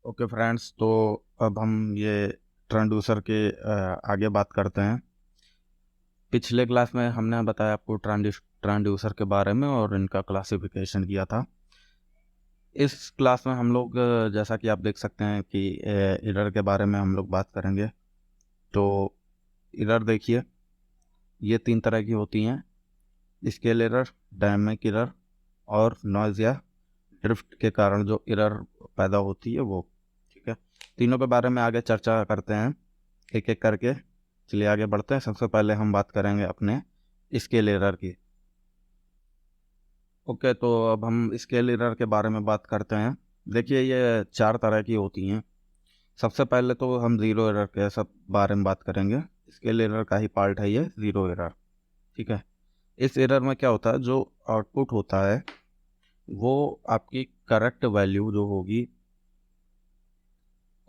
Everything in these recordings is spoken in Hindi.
ओके फ्रेंड्स, तो अब हम ये ट्रांसड्यूसर के आगे बात करते हैं। पिछले क्लास में हमने बताया आपको ट्रांसड्यूसर के बारे में और इनका क्लासिफिकेशन किया था। इस क्लास में हम लोग जैसा कि आप देख सकते हैं कि एरर के बारे में हम लोग बात करेंगे। तो एरर देखिए, ये 3 तरह की होती हैं: स्केल एरर, डायनामिक एरर और नॉइज़ या ड्रिफ्ट के कारण जो एरर पैदा होती है वो। ठीक है, तीनों के बारे में आगे चर्चा करते हैं एक एक करके। चलिए आगे बढ़ते हैं। सबसे पहले हम बात करेंगे अपने स्केल एरर की। ओके, तो अब हम स्केल एरर के बारे में बात करते हैं। देखिए, ये 4 तरह की होती हैं। सबसे पहले तो हम ज़ीरो एरर के सब बारे में बात करेंगे। स्केल एरर का ही पार्ट है ये ज़ीरो एरर। ठीक है, इस एरर में क्या होता है, जो आउटपुट होता है वो आपकी करेक्ट वैल्यू जो होगी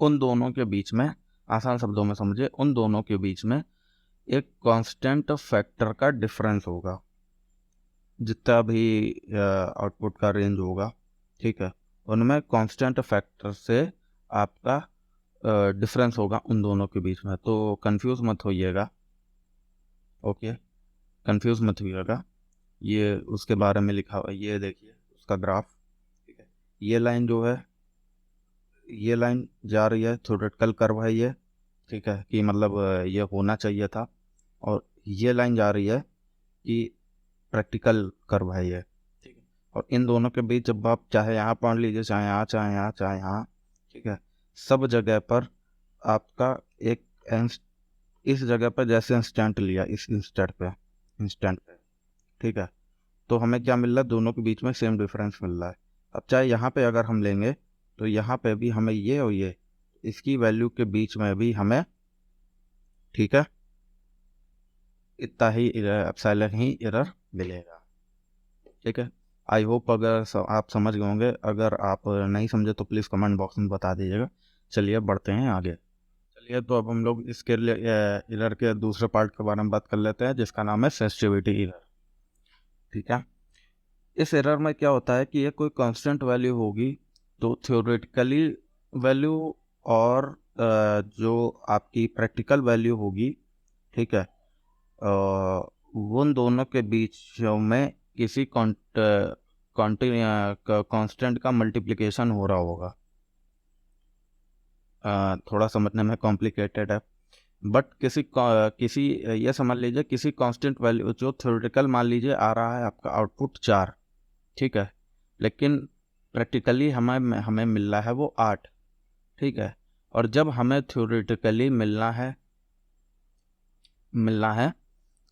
उन दोनों के बीच में, आसान शब्दों में समझे, उन दोनों के बीच में एक कांस्टेंट फैक्टर का डिफरेंस होगा। जितना भी आउटपुट का रेंज होगा, ठीक है, उनमें कांस्टेंट फैक्टर से आपका डिफरेंस होगा उन दोनों के बीच में। तो कंफ्यूज मत होइएगा। ओके, कंफ्यूज मत होइएगा। ये उसके बारे में लिखा हुआ है, ये देखिए उसका ग्राफ। ठीक है, ये लाइन जो है, ये लाइन जा रही है, थ्योरेटिकल कर्व है ये। ठीक है, कि मतलब ये होना चाहिए था। और ये लाइन जा रही है कि प्रैक्टिकल कर्व है ये। ठीक है, और इन दोनों के बीच जब आप चाहे यहाँ पढ़ लीजिए, चाहे यहाँ, चाहे यहाँ, चाहे यहाँ, ठीक है, सब जगह पर आपका एक इस जगह पर जैसे इंस्टेंट लिया, इस इंस्टेंट पे, ठीक है, तो हमें क्या मिल रहा है, दोनों के बीच में सेम डिफरेंस मिल रहा है। अब चाहे यहाँ पे अगर हम लेंगे तो यहाँ पे भी हमें ये और ये, इसकी वैल्यू के बीच में भी हमें, ठीक है, इतना ही एप्सिलॉन ही एरर मिलेगा। ठीक है, आई होप अगर आप समझ गए होंगे। अगर आप नहीं समझे तो प्लीज़ कमेंट बॉक्स में बता दीजिएगा। चलिए बढ़ते हैं आगे। चलिए, तो अब हम लोग इसके एरर के दूसरे पार्ट के बारे में बात कर लेते हैं, जिसका नाम है सेंसिटिविटी एरर। ठीक है, इस एरर में क्या होता है कि ये कोई कांस्टेंट वैल्यू होगी, तो थ्योरेटिकली वैल्यू और जो आपकी प्रैक्टिकल वैल्यू होगी, ठीक है, उन दोनों के बीच में किसी कांस्टेंट का मल्टीप्लिकेशन हो रहा होगा। थोड़ा समझने में कॉम्प्लिकेटेड है, बट किसी ये समझ लीजिए, किसी कांस्टेंट वैल्यू जो थ्योरेटिकल मान लीजिए आ रहा है आपका आउटपुट 4, ठीक है, लेकिन प्रैक्टिकली हमें हमें मिल रहा है वो 8। ठीक है, और जब हमें थ्योरेटिकली मिलना है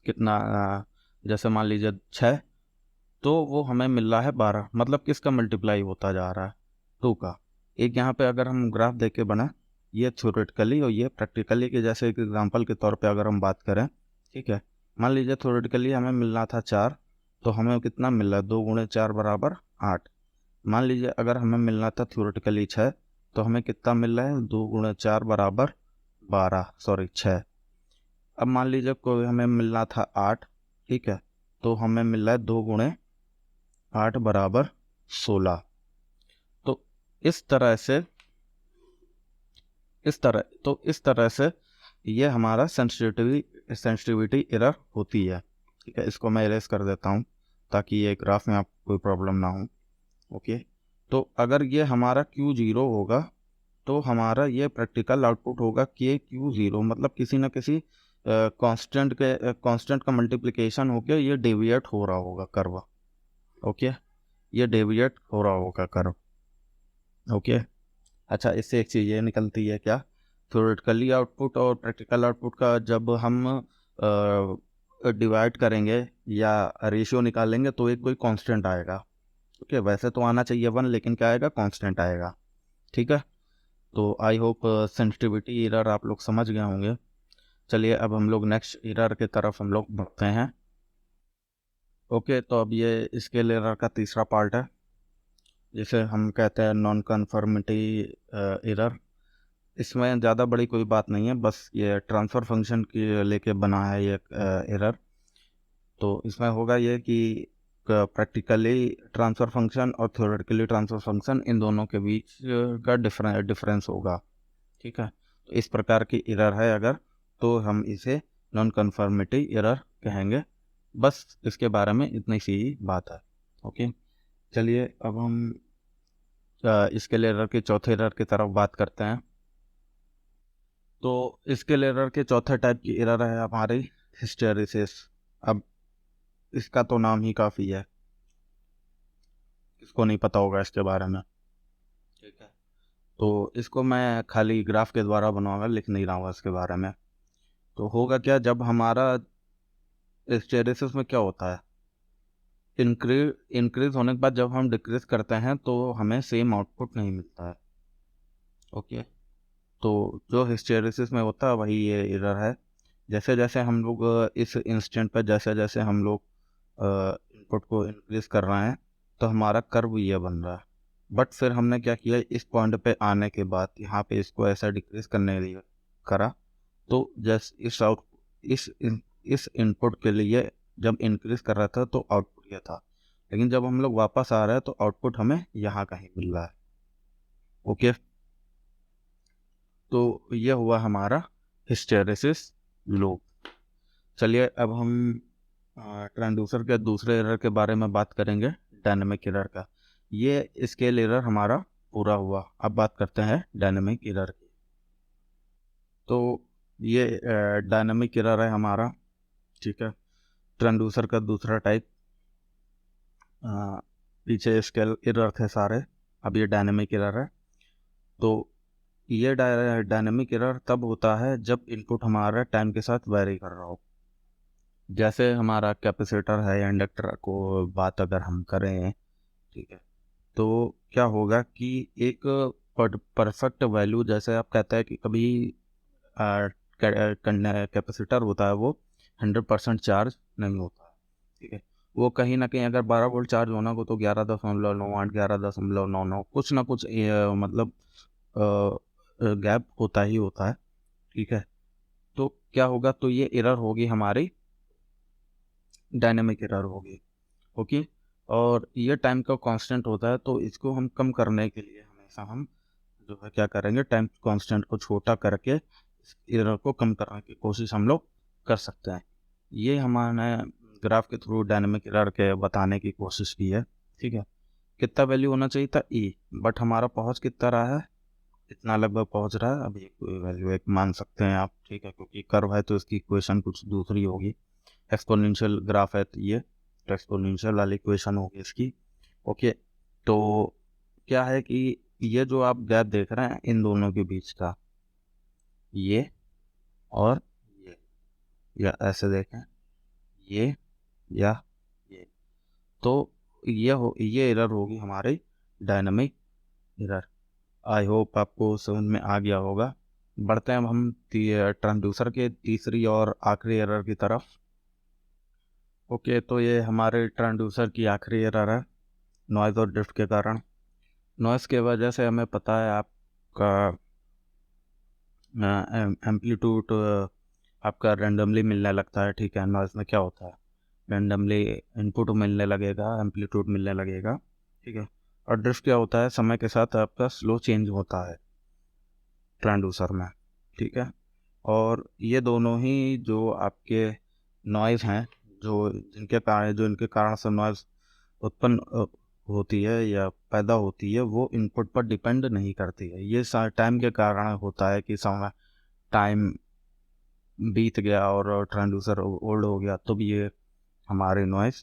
कितना, जैसे मान लीजिए 6, तो वो हमें मिल रहा है 12। मतलब किसका मल्टीप्लाई होता जा रहा है, 2 का। एक यहाँ पे अगर हम ग्राफ देख के बना, ये थ्योरेटिकली और ये प्रैक्टिकली के, जैसे एक एग्जांपल के तौर पे अगर हम बात करें, ठीक है, मान लीजिए थ्योरेटिकली हमें मिलना था 4, तो हमें कितना मिल रहा है, 2 गुणे 4 बराबर 8। मान लीजिए अगर हमें मिलना था थ्योरेटिकली 6, तो हमें कितना मिल रहा है, 2 गुणे 4 बराबर 12, सॉरी 6। अब मान लीजिए कोई हमें मिलना था 8, ठीक है, तो हमें मिल रहा है 2 गुणे 8 बराबर 16। तो इस तरह से इस तरह से ये हमारा सेंसिटिविटी एरर होती है। ठीक है, इसको मैं इरेज कर देता हूँ ताकि ये ग्राफ में आपको कोई प्रॉब्लम ना हो। ओके, तो अगर ये हमारा Q0 होगा, तो हमारा ये प्रैक्टिकल आउटपुट होगा कि Q0, मतलब किसी न किसी कांस्टेंट का मल्टीप्लिकेशन होकर ये डेविएट हो रहा होगा कर्व। ओके, ये डेविएट हो रहा होगा कर्व। ओके, अच्छा, इससे एक चीज़ ये निकलती है क्या, थ्योरेटिकली आउटपुट और प्रैक्टिकल आउटपुट का जब हम डिवाइड करेंगे या रेशियो निकालेंगे तो एक कोई कांस्टेंट आएगा। ओके, वैसे तो आना चाहिए 1, लेकिन क्या आएगा, कांस्टेंट आएगा। ठीक है, तो आई होप सेंसिटिविटी एरर आप लोग समझ गए होंगे। चलिए अब हम लोग नेक्स्ट एरर की तरफ हम लोग बढ़ते हैं। ओके, तो अब ये स्केल एरर का तीसरा पार्ट है, जिसे हम कहते हैं नॉन कन्फर्मिटी एरर। इसमें ज़्यादा बड़ी कोई बात नहीं है, बस ये ट्रांसफ़र फंक्शन के लेके बना है ये एरर। तो इसमें होगा ये कि प्रैक्टिकली ट्रांसफ़र फंक्शन और थ्योरेटिकली ट्रांसफ़र फंक्शन, इन दोनों के बीच का डिफरेंस होगा। ठीक है, तो इस प्रकार की एरर है अगर, तो हम इसे नॉन कन्फर्मिटी एरर कहेंगे। बस इसके बारे में इतनी सी ही बात है। ओके, चलिए अब हम स्केल एरर के चौथे एरर की तरफ बात करते हैं। तो स्केल एरर के चौथे टाइप की एरर है हमारी हिस्टेरिसिस। अब इसका तो नाम ही काफ़ी है, किसको नहीं पता होगा इसके बारे में। ठीक है, तो इसको मैं खाली ग्राफ के द्वारा बनाऊंगा, लिख नहीं रहा हूँ इसके बारे में। तो होगा क्या, जब हमारा हिस्टेरिसिस में क्या होता है, इंक्रीज होने के बाद जब हम डिक्रीज करते हैं तो हमें सेम आउटपुट नहीं मिलता है। ओके, तो जो हिस्टेरिसिस में होता है वही ये एरर है। जैसे जैसे हम लोग इस इंस्टेंट पर जैसे जैसे हम लोग इनपुट को इंक्रीज कर रहे हैं तो हमारा कर्व ये बन रहा है। बट फिर हमने क्या किया, इस पॉइंट पे आने के बाद यहाँ पे इसको ऐसा डिक्रीज करने के लिए करा, तो जैसे इस इनपुट के लिए जब इंक्रीज कर रहा था तो आउटपुट ये था, लेकिन जब हम लोग वापस आ रहे हैं तो आउटपुट हमें यहाँ कहीं मिल रहा है। ओके, तो ये हुआ हमारा हिस्टेरिसिस लूप। चलिए अब हम ट्रांसड्यूसर के दूसरे एरर के बारे में बात करेंगे, डायनेमिक एरर का। ये स्केल एरर हमारा पूरा हुआ। अब बात करते हैं डायनेमिक एरर की। तो ये डायनेमिक एरर है हमारा। ठीक है, ट्रांसड्यूसर का दूसरा टाइप। पीछे स्केल एरर थे सारे, अब ये डायनेमिक एरर है। तो ये डायनेमिक एरर तब होता है जब इनपुट हमारा टाइम के साथ वेरी कर रहा हो। जैसे हमारा कैपेसिटर है या इंडक्टर को बात अगर हम करें, ठीक है, तो क्या होगा कि एक परफेक्ट वैल्यू, जैसे आप कहते हैं कि कभी कैपेसिटर होता है वो 100% चार्ज नहीं होता है। ठीक है, वो कहीं ना कहीं अगर 12 वोल्ट चार्ज होना हो तो 11.98, 11.99 कुछ ना कुछ मतलब गैप होता ही होता है। ठीक है, तो क्या होगा, तो ये एरर होगी हमारी डायनेमिक एरर होगी। ओके, और ये टाइम का कांस्टेंट होता है, तो इसको हम कम करने के लिए हमेशा हम जो है क्या करेंगे, टाइम कांस्टेंट को छोटा करके इस एरर को कम करने की कोशिश हम लोग कर सकते हैं। ये हमारे ग्राफ के थ्रू डायनेमिक एरर के बताने की कोशिश की है। ठीक है, कितना वैल्यू होना चाहिए था ई, बट हमारा पहुंच कितना रहा है, इतना लगभग पहुंच रहा है। अब ये वैल्यू एक मान सकते हैं आप। ठीक है, क्योंकि कर्व है तो इसकी इक्वेशन कुछ दूसरी होगी। एक्सपोनेंशियल ग्राफ है तो ये एक्सपोनेंशियल वाली इक्वेशन होगी इसकी। ओके, तो क्या है कि ये जो आप गैप देख रहे हैं इन दोनों के बीच का, ये और ये, या ऐसे देखें ये या ये, तो ये एरर होगी हमारी डायनामिक एरर। आई होप आपको समझ में आ गया होगा। बढ़ते हैं अब हम ट्रांसड्यूसर के तीसरी और आखिरी एरर की तरफ। ओके, तो ये हमारे ट्रांसड्यूसर की आखिरी एरर है, नॉइज़ और ड्रिफ्ट के कारण। नॉइज़ के वजह से हमें पता है आपका एम्पलीट्यूड आपका रैंडमली मिलने लगता है। ठीक है, नॉइज़ में क्या होता है, रैंडमली इनपुट मिलने लगेगा, एम्पलीट्यूड मिलने लगेगा। ठीक है, और ड्रिफ्ट क्या होता है, समय के साथ आपका स्लो चेंज होता है ट्रांसड्यूसर में। ठीक है, और ये दोनों ही जो आपके नॉइज़ हैं, जो इनके कारण से नॉइज़ उत्पन्न होती है या पैदा होती है, वो इनपुट पर डिपेंड नहीं करती है। ये टाइम के कारण होता है कि समय टाइम बीत गया और ट्रांसड्यूसर ओल्ड हो गया तो भी ये हमारी नॉइज़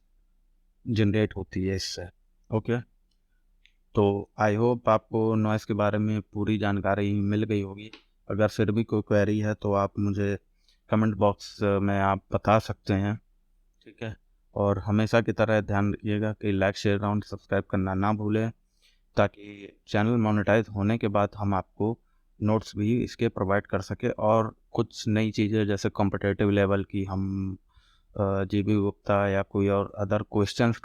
जनरेट होती है इससे। ओके, तो आई होप आपको नॉइज़ के बारे में पूरी जानकारी मिल गई होगी। अगर फिर भी कोई क्वेरी है तो आप मुझे कमेंट बॉक्स में आप बता सकते हैं। ठीक है, और हमेशा की तरह ध्यान रखिएगा कि लाइक शेयर और सब्सक्राइब करना ना भूलें, ताकि चैनल मोनेटाइज होने के बाद हम आपको नोट्स भी इसके प्रोवाइड कर सके, और कुछ नई चीज़ें जैसे कॉम्पिटिटिव लेवल की हम जीबी गुप्ता या कोई और other questions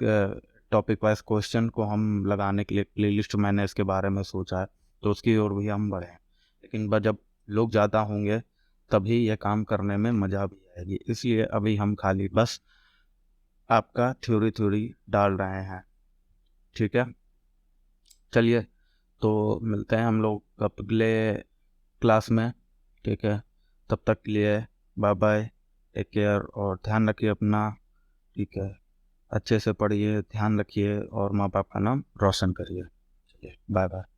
topic wise question को हम लगाने के लिए प्लेलिस्ट मैंने इसके बारे में सोचा है, तो उसकी ओर भी हम बढ़ें। लेकिन जब लोग ज़्यादा होंगे तभी यह काम करने में मज़ा भी आएगी, इसलिए अभी हम खाली बस आपका थ्योरी डाल रहे हैं। ठीक है, चलिए तो मिलते हैं हम लोग अगले क्लास में। ठीक है, तब तक के लिए बाय बाय, टेक केयर और ध्यान रखिए अपना। ठीक है, अच्छे से पढ़िए, ध्यान रखिए और माँ बाप का नाम रोशन करिए। चलिए बाय बाय।